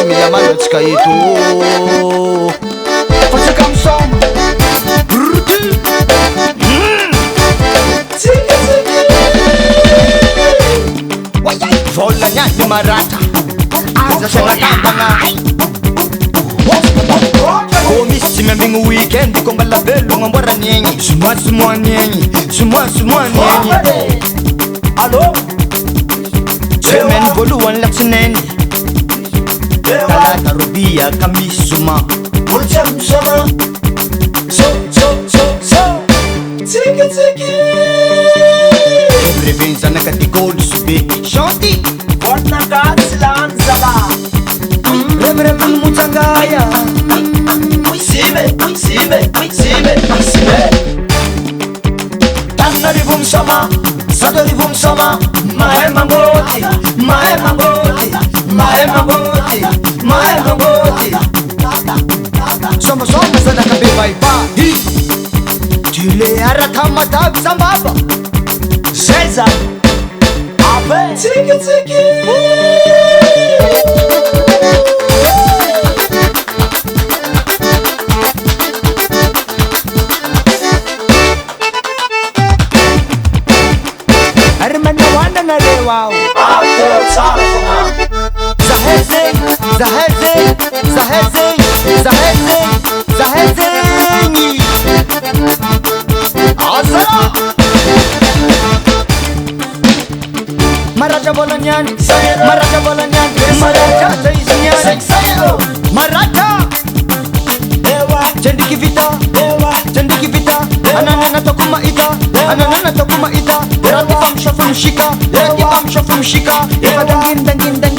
mila malatsika eto fatsaka misoma vola nyany maratra aza fianatambagna ko misy tsy miambigny weekend ko mbala velogna amboarany egny somoasomoany egny somoasomoany egny allo semaine voalohany latsinainy talata robia kamisy zoma olotsakomsama tsikitsiky reveny zanaka dikôly sobe chanty vortnagatsy lany zala revireviny motsangaya sime tanarivo misama sadarivo misama mahay mangôty somasoma zanaka be vaivahy tyle araka matavy sambaba zay za ave tsikitsiky ary manahoana nareo ao zahay zegny azara maratra volanyany maratra izy nyany maratra jandriky vita ananana toko mahita raty famsafamshika efa dangin